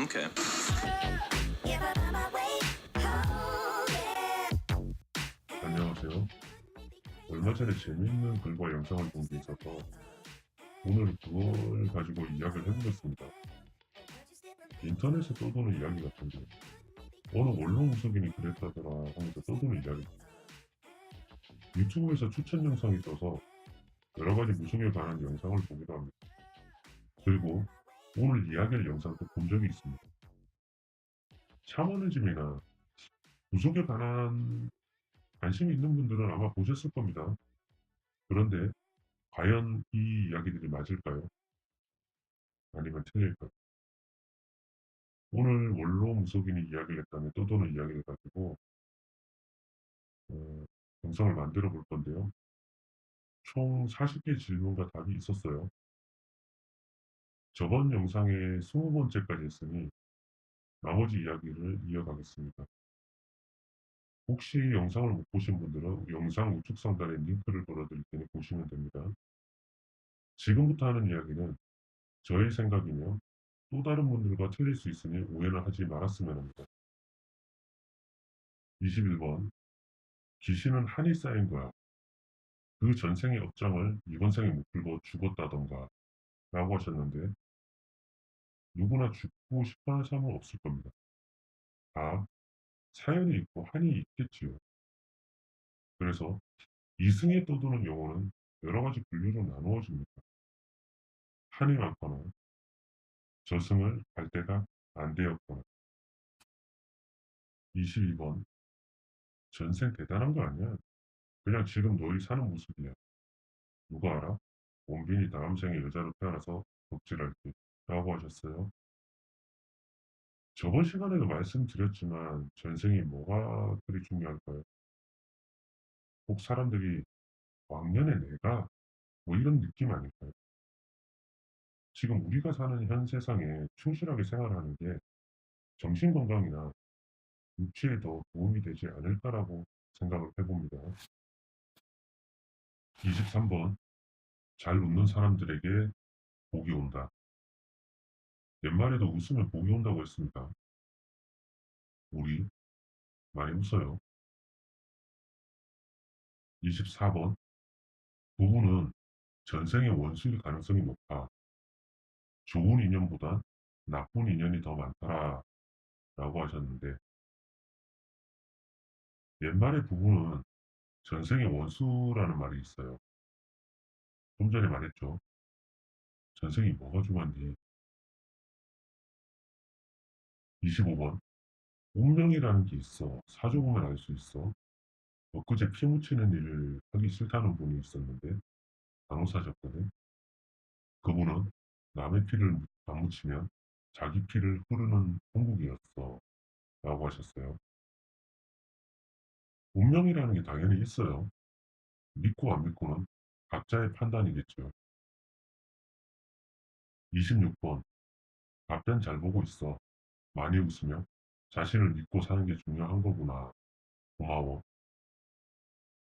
Okay. 안녕하세요. 얼마 전에 재미있는 글과 영상을 본 게 있어서 오늘 그걸 가지고 이야기를 해보겠습니다. 인터넷에 떠도는 이야기 같은데 어느 언론 무속인이 그랬다더라 하면서 떠도는 이야기. 유튜브에서 추천 영상이 떠서 여러 가지 무속에 관한 영상을 보기도 합니다. 그리고 오늘 이야기할 영상도 본 적이 있습니다. 샤머니즘이나 무속에 관한 관심이 있는 분들은 아마 보셨을 겁니다. 그런데 과연 이 이야기들이 맞을까요? 아니면 틀릴까요? 오늘 원로 무속인이 이야기를 했다면 떠도는 이야기를 가지고 어, 영상을 만들어 볼 건데요. 총 40개 질문과 답이 있었어요. 저번 영상에 20번째까지 했으니 나머지 이야기를 이어가겠습니다. 혹시 영상을 못 보신 분들은 영상 우측 상단에 링크를 걸어드릴 테니 보시면 됩니다. 지금부터 하는 이야기는 저의 생각이며 또 다른 분들과 틀릴 수 있으니 오해는 하지 말았으면 합니다. 21번 귀신은 한이 쌓인 거야. 그 전생의 업장을 이번 생에 못 풀고 죽었다던가 라고 하셨는데 누구나 죽고 싶어하는 사람은 없을 겁니다. 다 사연이 있고 한이 있겠지요. 그래서 이승에 떠도는 영혼은 여러 가지 분류로 나누어집니다. 한이 많거나 저승을 갈 때가 안 되었거나. 22번 전생 대단한 거 아니야? 그냥 지금 너희 사는 모습이야. 누가 알아? 원빈이 다음 생에 여자로 태어나서 덕질할게 라고 하셨어요. 저번 시간에도 말씀드렸지만 전생이 뭐가 그리 중요할까요? 꼭 사람들이 왕년에 내가 뭐 이런 느낌 아닐까요? 지금 우리가 사는 현 세상에 충실하게 생활하는 게 정신건강이나 육체에 더 도움이 되지 않을까라고 생각을 해봅니다. 23번 잘 웃는 사람들에게 복이 온다. 옛말에도 웃으면 복이 온다고 했습니다. 우리 많이 웃어요. 24번 부부는 전생의 원수일 가능성이 높아. 좋은 인연보단 나쁜 인연이 더 많더라 라고 하셨는데 옛말의 부부는 전생의 원수라는 말이 있어요. 좀 전에 말했죠. 전생이 뭐가 중요한지. 25번 운명이라는 게 있어. 사주보면 알 수 있어. 엊그제 피 묻히는 일을 하기 싫다는 분이 있었는데 간호사셨거든. 그분은 남의 피를 안 묻히면 자기 피를 흐르는 형국이었어 라고 하셨어요. 운명이라는 게 당연히 있어요. 믿고 안 믿고는 각자의 판단이겠죠. 26번 답변 잘 보고 있어. 많이 웃으며 자신을 믿고 사는 게 중요한 거구나. 고마워.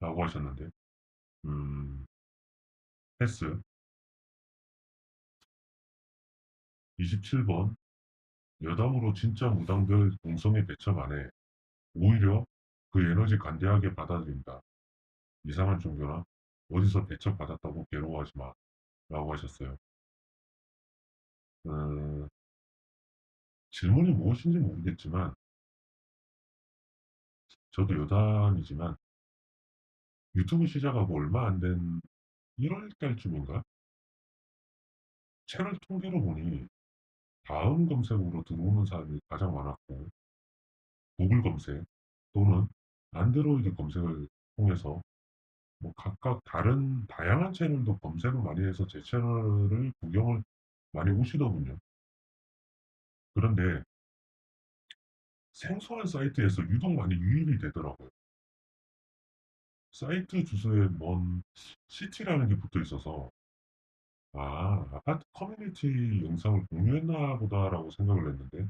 라고 하셨는데 패스. 27번 여담으로 진짜 무당들 공성에 배척 안 해. 오히려 그 에너지 관대하게 받아들인다. 이상한 종교나 어디서 배척받았다고 괴로워하지 마. 라고 하셨어요. 음, 질문이 무엇인지 모르겠지만 저도 여담이지만 유튜브 시작하고 얼마 안 된 1월 달쯤인가? 채널 통계로 보니 다음 검색으로 들어오는 사람이 가장 많았고 구글 검색 또는 안드로이드 검색을 통해서 뭐 각각 다른 다양한 채널도 검색을 많이 해서 제 채널을 구경을 많이 오시더군요. 그런데 생소한 사이트에서 유독 많이 유입이 되더라고요. 사이트 주소에 뭔 시티라는 게 붙어 있어서 아파트 커뮤니티 영상을 공유했나 보다라고 생각을 했는데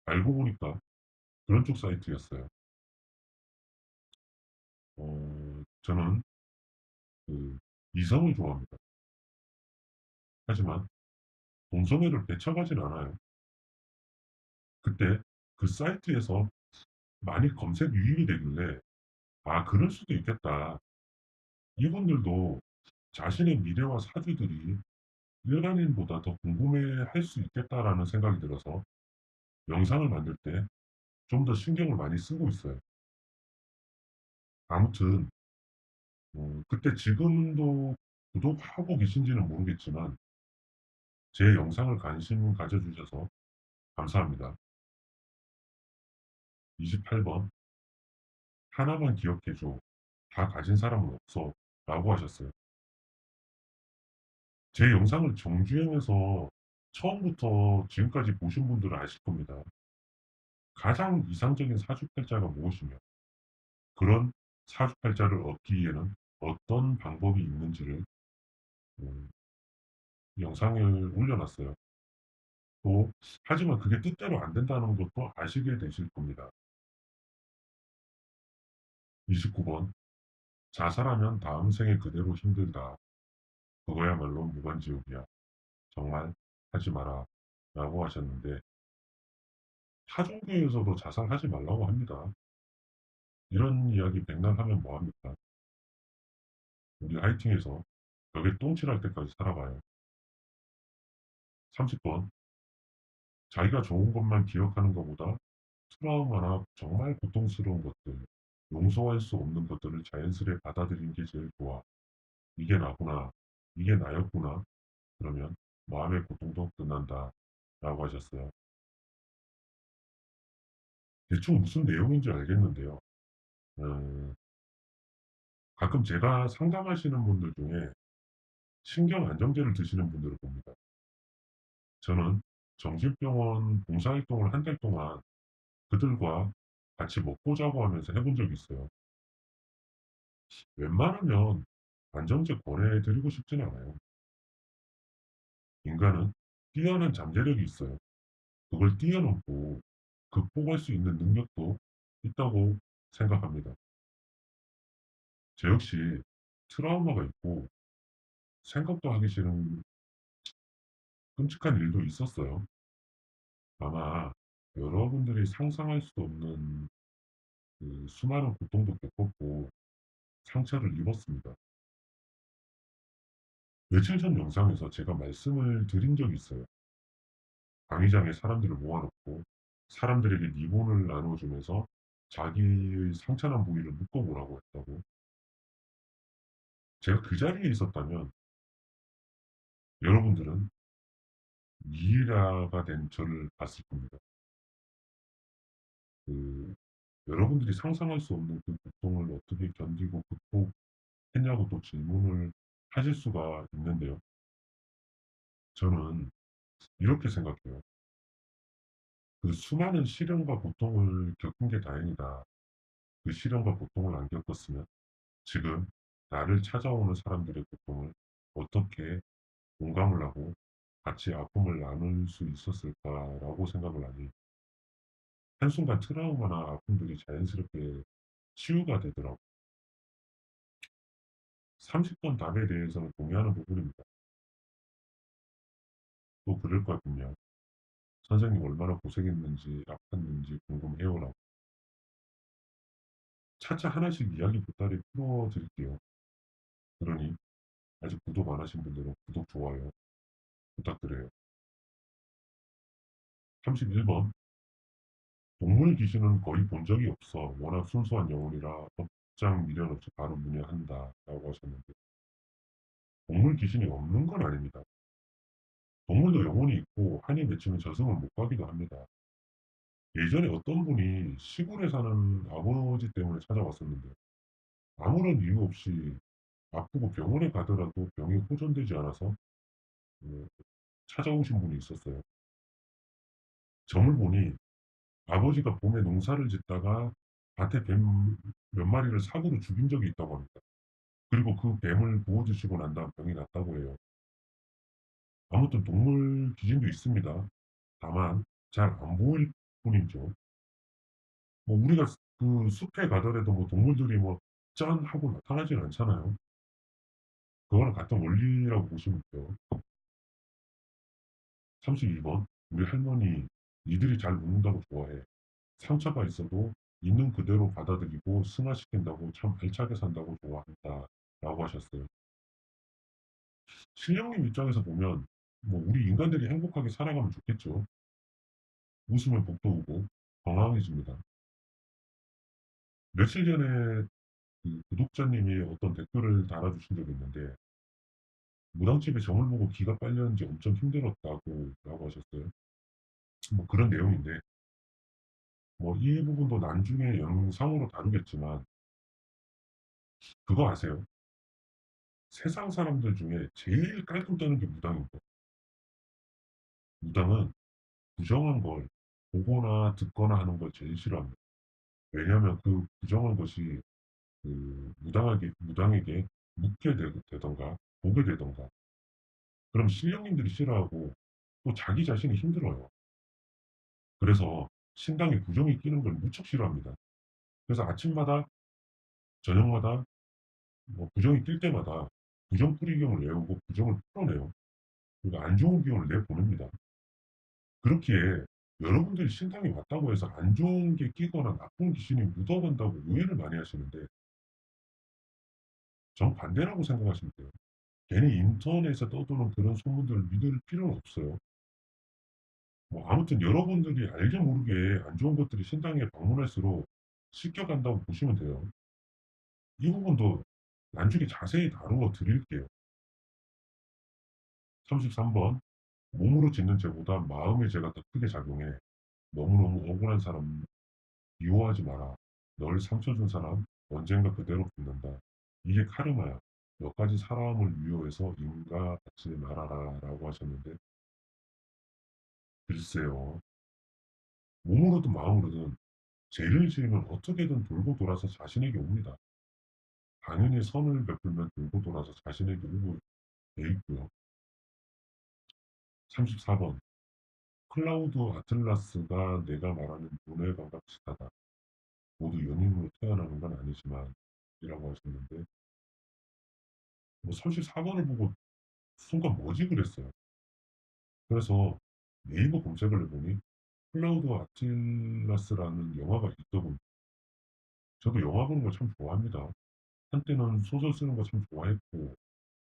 알고 보니까 그런 쪽 사이트였어요. 저는 그 이성을 좋아합니다. 하지만 동성애를 배척하진 않아요. 그때 그 사이트에서 많이 검색 유입이 되길래 '아 그럴 수도 있겠다. 이분들도 자신의 미래와 사주들이 일반인보다 더 궁금해할 수 있겠다.'라는 생각이 들어서 영상을 만들 때 좀 더 신경을 많이 쓰고 있어요. 아무튼 그때 지금도 구독하고 계신지는 모르겠지만 제 영상을 관심 가져 주셔서 감사합니다. 28번 "하나만 기억해 줘. 다 가진 사람은 없어." 라고 하셨어요. 제 영상을 정주행해서 처음부터 지금까지 보신 분들은 아실 겁니다. 가장 이상적인 사주팔자가 무엇이며 그런 사주팔자를 얻기 위해는 어떤 방법이 있는지를 음, 영상을 올려놨어요. 또 하지만 그게 뜻대로 안 된다는 것도 아시게 되실 겁니다. 29번 자살하면 다음 생에 그대로 힘들다. 그거야말로 무간지옥이야. 정말 하지 마라. 라고 하셨는데 타종교에서도 자살하지 말라고 합니다. 이런 이야기 백날 하면 뭐합니까? 우리 화이팅해서 벽에 똥칠할 때까지 살아봐요. 30번 자기가 좋은 것만 기억하는 것보다 트라우마나 정말 고통스러운 것들, 용서할 수 없는 것들을 자연스레 받아들이는 게 제일 좋아. 이게 나구나. 이게 나였구나. 그러면 마음의 고통도 끝난다. 라고 하셨어요. 대충 무슨 내용인지 알겠는데요. 음, 가끔 제가 상담하시는 분들 중에 신경 안정제를 드시는 분들을 봅니다. 저는 정신병원 봉사활동을 한 달 동안 그들과 같이 먹고 자고 하면서 해본 적이 있어요. 웬만하면 안정제 권해드리고 싶진 않아요. 인간은 뛰어난 잠재력이 있어요. 그걸 뛰어넘고 극복할 수 있는 능력도 있다고 생각합니다. 저 역시 트라우마가 있고 생각도 하기 싫은 끔찍한 일도 있었어요. 아마 여러분들이 상상할 수 없는 그 수많은 고통도 겪었고 상처를 입었습니다. 며칠 전 영상에서 제가 말씀을 드린 적이 있어요. 강의장에 사람들을 모아놓고 사람들에게 리본을 나눠주면서 자기의 상처난 부위를 묶어보라고 했다고. 제가 그 자리에 있었다면 여러분들은 미이라가 된 저를 봤을 겁니다. 그 여러분들이 상상할 수 없는 그 고통을 어떻게 견디고 극복했냐고 또 질문을 하실 수가 있는데요. 저는 이렇게 생각해요. 그 수많은 시련과 고통을 겪은 게 다행이다. 그 시련과 고통을 안 겪었으면 지금 나를 찾아오는 사람들의 고통을 어떻게 공감을 하고 같이 아픔을 나눌 수 있었을까라고 생각을 하니 한순간 트라우마나 아픔들이 자연스럽게 치유가 되더라고. 30번 답에 대해서는 동의하는 부분입니다. 또 그럴 거군요. 선생님 얼마나 고생했는지 아팠는지 궁금해요라고. 차차 하나씩 이야기 보따리 풀어드릴게요. 그러니 아직 구독 안 하신 분들은 구독, 좋아요 부탁드려요. 31번 동물 귀신은 거의 본 적이 없어. 워낙 순수한 영혼이라 법장 미련 없이 바로 문외한다. 라고 하셨는데 동물 귀신이 없는 건 아닙니다. 동물도 영혼이 있고 한이 맺히면 저승을 못 가기도 합니다. 예전에 어떤 분이 시골에 사는 아버지 때문에 찾아왔었는데 아무런 이유 없이 아프고 병원에 가더라도 병이 호전되지 않아서 어, 찾아오신 분이 있었어요. 점을 보니 아버지가 봄에 농사를 짓다가 밭에 뱀 몇 마리를 사고로 죽인 적이 있다고 합니다. 그리고 그 뱀을 구워주시고 난 다음 병이 났다고 해요. 아무튼 동물 기준도 있습니다. 다만 잘 안 보일 뿐이죠. 뭐 우리가 그 숲에 가더라도 뭐 동물들이 뭐 짠 하고 나타나진 않잖아요. 그거랑 같은 원리라고 보시면 돼요. 32번 우리 할머니 이들이 잘 묻는다고 좋아해. 상처가 있어도 있는 그대로 받아들이고 승화시킨다고 참 알차게 산다고 좋아한다. 라고 하셨어요. 신령님 입장에서 보면 뭐 우리 인간들이 행복하게 살아가면 좋겠죠. 웃으면 복도 오고 건강해집니다. 며칠 전에 그 구독자님이 어떤 댓글을 달아주신 적이 있는데 무당집에 점을 보고 기가 빨렸는지 엄청 힘들었다고 라고 하셨어요. 뭐 그런 내용인데 뭐 이 부분도 나중에 영상으로 다루겠지만 그거 아세요? 세상 사람들 중에 제일 깔끔 떠는 게 무당인 거. 무당은 부정한 걸 보거나 듣거나 하는 걸 제일 싫어합니다. 왜냐하면 그 부정한 것이 그 무당에게 묻게 되던가 보게 되던가 그럼 신령님들이 싫어하고 또 자기 자신이 힘들어요. 그래서 신당에 부정이 끼는 걸 무척 싫어합니다. 그래서 아침마다 저녁마다 뭐 부정이 낄 때마다 부정풀이경을 외우고 부정을 풀어내요. 그러니까 안 좋은 기운을 내보냅니다. 그렇기에 여러분들이 신당에 왔다고 해서 안 좋은 게 끼거나 나쁜 귀신이 묻어간다고 오해를 많이 하시는데 전 반대라고 생각하시면 돼요. 괜히 인터넷에 떠도는 그런 소문들을 믿을 필요는 없어요. 뭐 아무튼 여러분들이 알게 모르게 안 좋은 것들이 신당에 방문할수록 씻겨간다고 보시면 돼요. 이 부분도 나중에 자세히 다루어 드릴게요. 33번. 몸으로 짓는 죄보다 마음의 죄가 더 크게 작용해. 너무너무 억울한 사람 미워하지 마라. 널 상처 준 사람 언젠가 그대로 갚는다. 이게 카르마야. 너까지 사람을 미워해서 인과 같이 말아라 라고 하셨는데 글쎄요. 몸으로든 마음으로든 죄를 지으면 어떻게든 돌고 돌아서 자신에게 옵니다. 당연히 선을 베풀면 돌고 돌아서 자신에게 오고 돼 있고요. 34번. 클라우드 아틀라스가 내가 말하는 눈의 감각 비슷하다. 모두 연인으로 태어나는 건 아니지만 이라고 하셨는데 뭐 34번을 보고 순간 뭐지 그랬어요. 그래서 네이버 검색을 해보니 클라우드 아틀라스라는 영화가 있더군요. 저도 영화 보는 거 참 좋아합니다. 한때는 소설 쓰는 거 참 좋아했고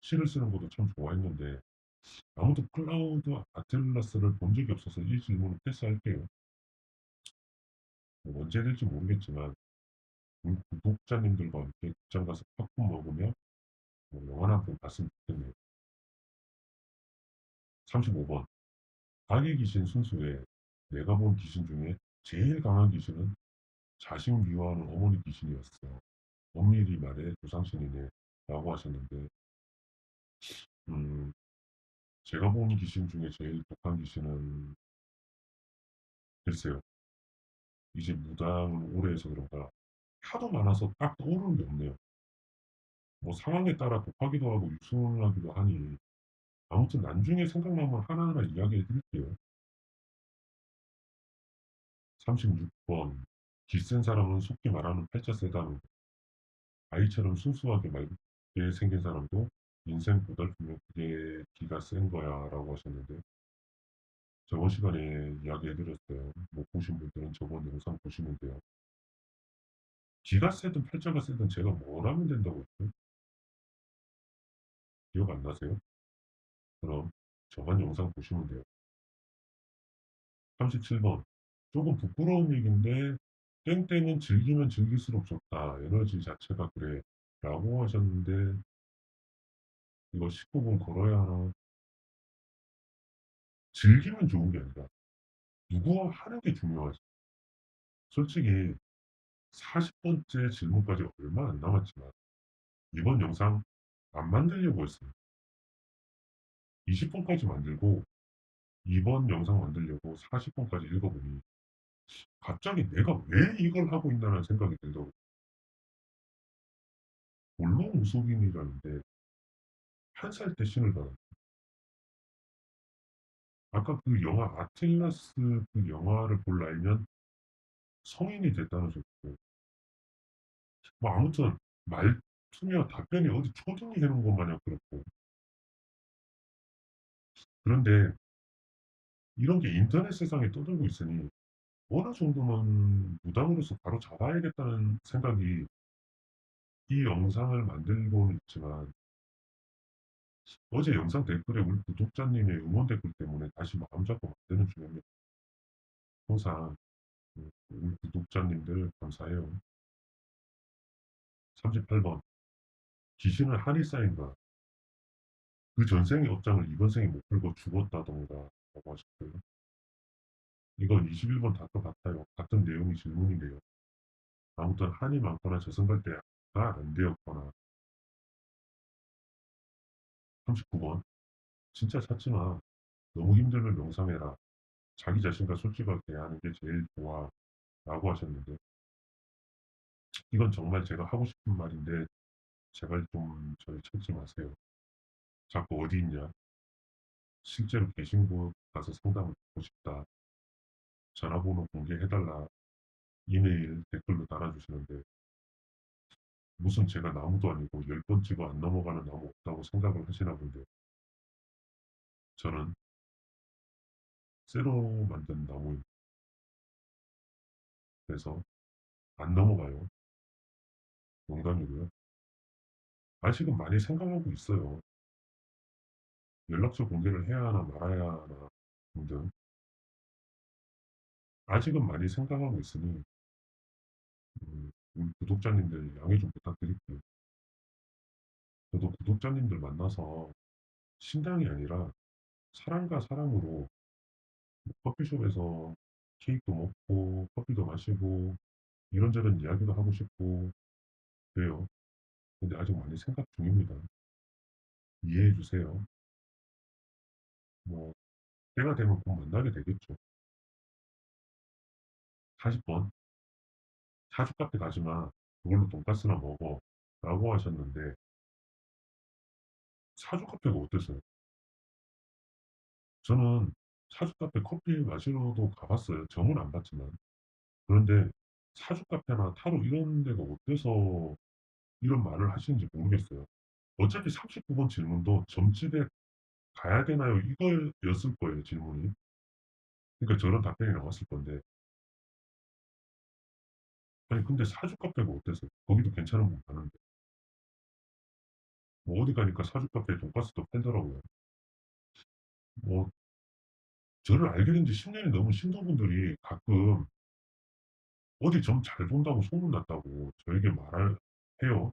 시를 쓰는 것도 참 좋아했는데 아무튼 클라우드 아틀라스를 본 적이 없어서 이 질문을 패스할게요. 뭐 언제 될지 모르겠지만 우리 구독자님들과 함께 극장 가서 팝콘 먹으며 뭐 영화나 한 편 봤으면 좋겠네요. 35번. 악의 귀신 순수에 내가 본 귀신 중에 제일 강한 귀신은 자식 미워하는 어머니 귀신이었어. 엄밀히 말해 조상신이네. 라고 하셨는데, 음, 제가 본 귀신 중에 제일 독한 귀신은, 글쎄요. 이제 무당을 오래 해서 그런가, 하도 많아서 딱 떠오르는 게 없네요. 뭐 상황에 따라 독하기도 하고 육sun하기도 하니, 아무튼 나중에 생각나면 하나하나 이야기해 드릴게요. 36번. 기센 사람은 속기 말하는 팔자 세다는 아이처럼 순수하게 맑게 생긴 사람도 인생 고달프면 그게 기가 센 거야 라고 하셨는데 저번 시간에 이야기해드렸어요. 못 보신 분들은 저번 영상 보시면 돼요. 기가 세든 팔자가 세든 제가 뭘 하면 된다고 했죠? 기억 안 나세요? 그럼 저번 영상 보시면 돼요. 37번. 조금 부끄러운 얘기인데 땡땡은 즐기면 즐길수록 좋다. 에너지 자체가 그래. 라고 하셨는데 이거 19분 걸어야 하나? 즐기면 좋은 게 아니라 누구와 하는 게 중요하지. 솔직히 40번째 질문까지 얼마 안 남았지만 이번 영상 안 만들려고 했어요. 20분까지 만들고 이번 영상 만들려고 40분까지 읽어보니 갑자기 내가 왜 이걸 하고 있나라는 생각이 들더라고요. 물론 무속인이라는데 한 살 때 신을 받았 아까 그 영화 아틀라스 그 영화를 볼 나이면 성인이 됐다는 소리고 뭐 아무튼 말투며 답변이 어디 초딩이 해놓은 것 마냥 그렇고 그런데 이런 게 인터넷 세상에 떠들고 있으니 어느 정도는 무당으로서 바로 잡아야겠다는 생각이 이 영상을 만들고는 있지만 어제 영상 댓글에 우리 구독자님의 응원 댓글 때문에 다시 마음 잡고 만드는 중입니다. 항상 우리 구독자님들 감사해요. 38번 귀신은 한이 쌓인다. 그 전생의 업장을 이번 생에 못 풀고 죽었다던가 라고 하셨고요. 이건 21번 답과 같아요. 같은 내용의 질문이네요. 아무튼 한이 많거나 저승갈 때가 안 되었거나. 39번 진짜 찾지마. 너무 힘들면 명상해라. 자기 자신과 솔직하게 대하는 게 제일 좋아. 라고 하셨는데 이건 정말 제가 하고 싶은 말인데 제발 좀 저를 찾지 마세요. 자꾸 어디 있냐? 실제로 계신 곳 가서 상담을 받고 싶다. 전화번호 공개해달라. 이메일 댓글로 달아주시는데 무슨 제가 나무도 아니고 10번 찍어 안 넘어가는 나무 없다고 생각을 하시나 본데 저는 쇠로 만든 나무입니다. 그래서 안 넘어가요. 농담이고요. 아직은 많이 생각하고 있어요. 연락처 공개를 해야 하나 말아야 하나 등등. 아직은 많이 생각하고 있으니 우리 구독자님들 양해 좀 부탁드릴게요. 저도 구독자님들 만나서 신당이 아니라 사람과 사람으로 커피숍에서 케이크도 먹고 커피도 마시고 이런저런 이야기도 하고 싶고 그래요. 근데 아직 많이 생각 중입니다. 이해해 주세요. 뭐 때가 되면 꼭 만나게 되겠죠. 40번 사주 카페 가지 마. 그걸로 돈가스나 먹어. 라고 하셨는데 사주 카페가 어땠어요? 저는 사주 카페 커피 마시러도 가봤어요. 점은 안 봤지만. 그런데 사주 카페나 타로 이런 데가 어때서 이런 말을 하시는지 모르겠어요. 어차피 39번 질문도 점집에 가야 되나요? 이거였을 거예요, 질문이. 그러니까 저런 답변이 나왔을 건데. 아니, 근데 사주 카페가 어땠어요? 거기도 괜찮은 분 가는데. 뭐 어디 가니까 사주 카페에 돈가스도 팔더라고요. 뭐, 저를 알게 된 지 10년이 넘은 신도분들이 가끔 어디 점 잘 본다고 소문났다고 저에게 말을 해요.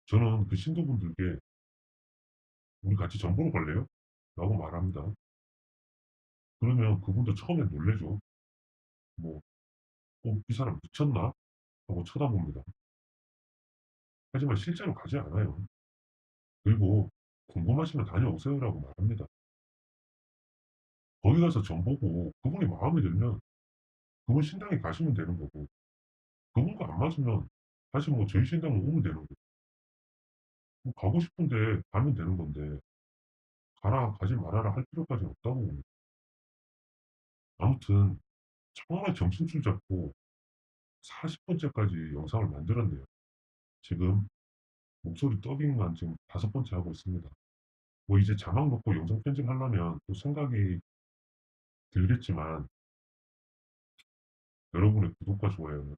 저는 그 신도분들께 우리 같이 점 보러 갈래요? 라고 말합니다. 그러면 그분도 처음에 놀래죠. 뭐, 이 사람 미쳤나? 하고 쳐다봅니다. 하지만 실제로 가지 않아요. 그리고 궁금하시면 다녀오세요라고 말합니다. 거기 가서 점 보고 그분이 마음에 들면 그분 신당에 가시면 되는 거고 그분과 안 맞으면 다시 뭐 저희 신당 오면 되는 거고 뭐 가고 싶은데 가면 되는 건데 가라 가지 말아라 할 필요까지는 없다고 봅니다. 아무튼 정말 정신줄 잡고 40번째까지 영상을 만들었네요. 지금 목소리 더빙만 지금 5번째 하고 있습니다. 뭐 이제 자막 넣고 영상 편집하려면 또 생각이 들겠지만 여러분의 구독과 좋아요는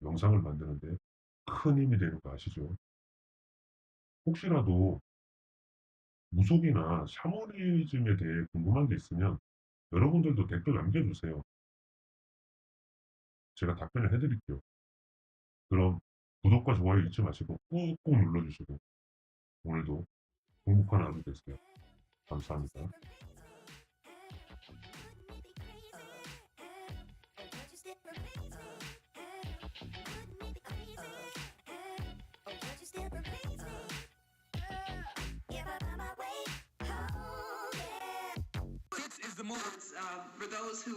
영상을 만드는데 큰 힘이 되는 거 아시죠? 혹시라도 무속이나 샤머니즘에 대해 궁금한 게 있으면 여러분들도 댓글 남겨주세요. 제가 답변을 해드릴게요. 그럼 구독과 좋아요 잊지 마시고 꾹꾹 눌러주시고 오늘도 행복한 하루 되세요. 감사합니다. This is the movement for those who